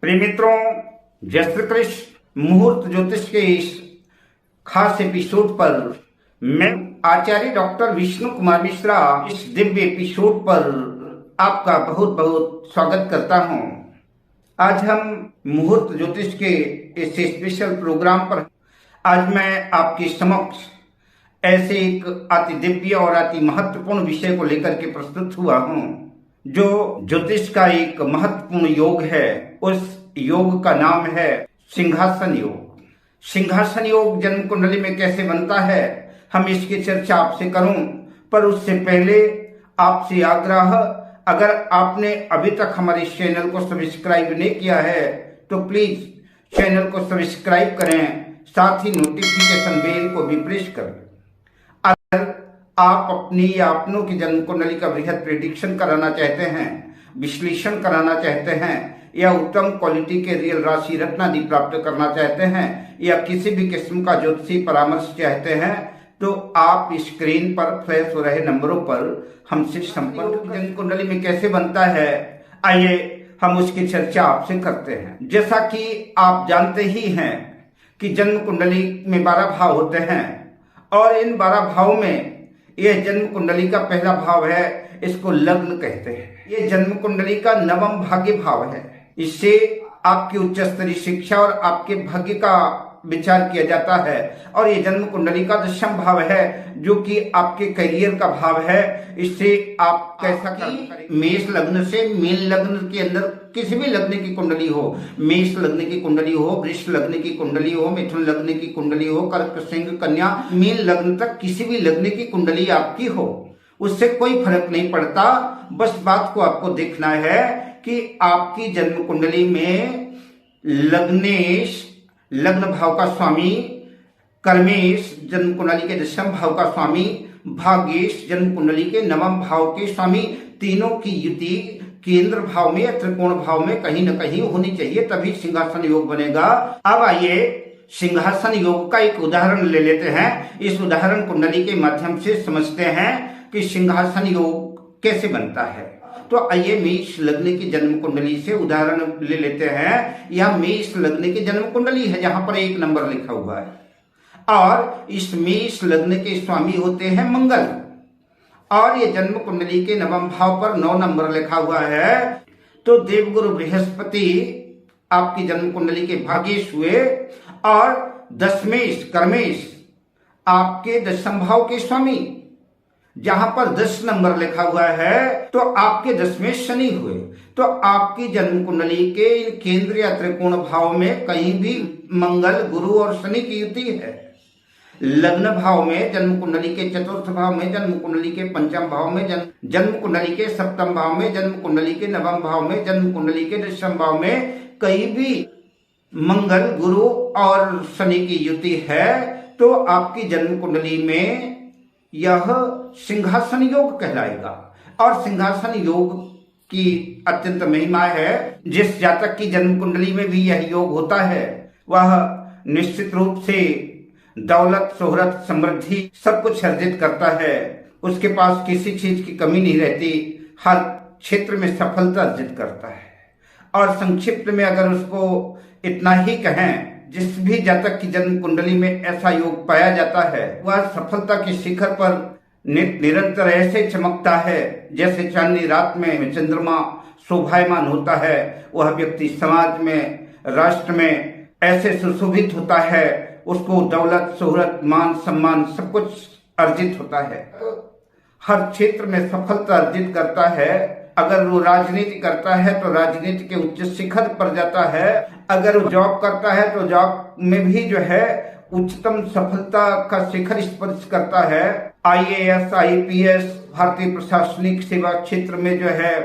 प्रिय मित्रों, जय श्री कृष्ण। मुहूर्त ज्योतिष के इस खास एपिसोड पर मैं आचार्य डॉक्टर विष्णु कुमार मिश्रा इस दिव्य एपिसोड पर आपका बहुत बहुत स्वागत करता हूं। आज हम मुहूर्त ज्योतिष के इस स्पेशल प्रोग्राम पर आज मैं आपके समक्ष ऐसे एक अति दिव्य और अति महत्वपूर्ण विषय को लेकर के प्रस्तुत हुआ हूं, जो ज्योतिष का एक महत्वपूर्ण योग है। उस योग का नाम है सिंहासन योग। सिंहासन योग जन्म कुंडली में कैसे बनता है, हम इसकी चर्चा आपसे करूं, पर उससे पहले आपसे आग्रह, अगर आपने अभी तक हमारे इस चैनल को सब्सक्राइब नहीं किया है तो प्लीज चैनल को सब्सक्राइब करें, साथ ही नोटिफिकेशन बेल को भी प्रेस करें। अगर आप अपनी या अपनों की जन्म कुंडली का बृहद प्रेडिक्शन कराना चाहते हैं, विश्लेषण कराना चाहते हैं, या उत्तम क्वालिटी के रियल राशि रत्न आदि प्राप्त करना चाहते हैं, या किसी भी किस्म का ज्योतिषी परामर्श चाहते हैं, तो आप स्क्रीन पर फ्लैश हो रहे नंबरों पर हमसे संपर्क। जन्म कुंडली में कैसे बनता है, आइए हम उसकी चर्चा आपसे करते हैं। जैसा कि आप जानते ही हैं कि जन्म कुंडली में 12 भाव होते हैं, और इन 12 भाव में यह जन्म कुंडली का पहला भाव है, इसको लग्न कहते हैं। यह जन्म कुंडली का नवम भाग्य भाव है। इससे आपकी उच्च स्तरीय शिक्षा और आपके भाग्य का विचार किया जाता है। और ये जन्म कुंडली का 10वां भाव है, जो कि आपके करियर का भाव है। इससे आप कैसा करें, मेष लग्न से मीन लग्न के अंदर किसी भी लग्न की कुंडली हो, मेष लग्न की कुंडली हो, वृष लग्न की कुंडली हो, मिथुन लग्न की कुंडली हो, कर्क सिंह कन्या मीन लग्न तक किसी भी लग्न की कुंडली आपकी हो, उससे कोई फर्क नहीं पड़ता। बस बात को आपको देखना है कि आपकी जन्म कुंडली में लग्नेश लग्न भाव का स्वामी, कर्मेश जन्म कुंडली के 10वें भाव का स्वामी, भाग्येश जन्म कुंडली के 9वें भाव के स्वामी, तीनों की युति केंद्र भाव में या त्रिकोण भाव में कहीं न कहीं होनी चाहिए, तभी सिंहासन योग बनेगा। अब आइए सिंहासन योग का एक उदाहरण ले लेते हैं। इस उदाहरण कुंडली के माध्यम से समझते हैं कि सिंहासन योग कैसे बनता है। तो आइए मेष लग्न की जन्म कुंडली से उदाहरण ले लेते हैं। यह मेष लग्न की जन्म कुंडली है, जहां पर 1 नंबर लिखा हुआ है, और इस मेष लग्न के स्वामी होते हैं मंगल, और ये जन्म कुंडली के 9वें भाव पर 9 नंबर लिखा हुआ है। तो देवगुरु बृहस्पति आपकी जन्म कुंडली के भाग्येश हुए, और दशमेश कर्मेश आपके 10वें भाव के स्वामी, जहां पर 10 नंबर लिखा हुआ है, तो आपके 10वें शनि हुए। तो आपकी जन्म कुंडली के केंद्र या त्रिकोण भाव में कहीं भी मंगल, गुरु और शनि की युति है। लग्न भाव में, जन्म कुंडली के 4th भाव में, जन्म कुंडली के 5वें भाव में, जन्म कुंडली के 7वें भाव में, जन्म कुंडली के 9वें भाव में, जन्म कुंडली के 10वें भाव में कहीं भी मंगल, गुरु और शनि की युति है, तो आपकी जन्म कुंडली में यह सिंहासन योग कहलाएगा। और सिंहासन योग की अत्यंत महिमा है। जिस जातक की जन्म कुंडली में भी यह योग होता है, वह निश्चित रूप से दौलत, शोहरत, समृद्धि सब कुछ अर्जित करता है। उसके पास किसी चीज की कमी नहीं रहती, हर क्षेत्र में सफलता अर्जित करता है। और संक्षिप्त में अगर उसको इतना ही कहें, जिस भी जातक की जन्म कुंडली में ऐसा योग पाया जाता है, वह सफलता के शिखर पर निरंतर ऐसे चमकता है जैसे चांदनी रात में चंद्रमा शोभायमान होता है। वह व्यक्ति समाज में, राष्ट्र में ऐसे सुशोभित होता है, उसको दौलत, शोहरत, मान सम्मान सब कुछ अर्जित होता है, हर क्षेत्र में सफलता अर्जित करता है। अगर वो राजनीति करता है तो राजनीति के उच्च शिखर पर जाता है, अगर वो जॉब करता है तो जॉब में भी जो है उच्चतम सफलता का शिखर स्पर्श करता है। IAS, IPS, भारतीय प्रशासनिक सेवा क्षेत्र में जो है,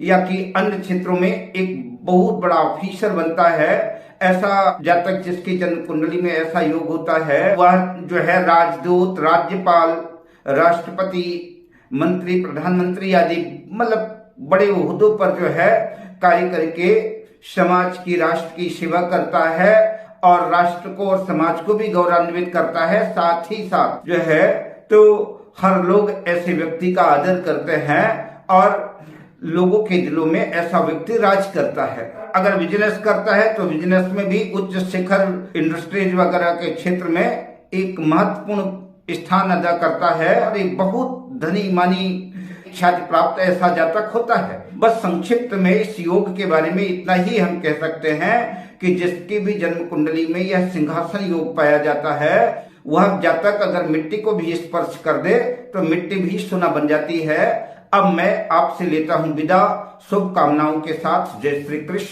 या कि अन्य क्षेत्रों में एक बहुत बड़ा ऑफिसर बनता है। ऐसा जातक जिसकी जन्म कुंडली में ऐसा योग होता है, वह जो है राजदूत, राज्यपाल, राष्ट्रपति, मंत्री, प्रधानमंत्री आदि मतलब बड़े ओहदों पर जो है कार्य करके समाज की, राष्ट्र की सेवा करता है, और राष्ट्र को और समाज को भी गौरवान्वित करता है। साथ ही साथ जो है तो हर लोग ऐसे व्यक्ति का आदर करते हैं, और लोगों के दिलों में ऐसा व्यक्ति राज करता है। अगर बिजनेस करता है तो बिजनेस में भी उच्च शिखर इंडस्ट्रीज वगैरह के क्षेत्र में एक महत्वपूर्ण स्थान अदा करता है और एक बहुत धनी मानी ख्याति प्राप्त ऐसा जातक होता है। बस संक्षिप्त में इस योग के बारे में इतना ही हम कह सकते हैं कि जिसकी भी जन्म कुंडली में यह सिंहासन योग पाया जाता है, वह जातक अगर मिट्टी को भी स्पर्श कर दे तो मिट्टी भी सोना बन जाती है। अब मैं आपसे लेता हूं विदा शुभकामनाओं के साथ। जय श्री कृष्ण।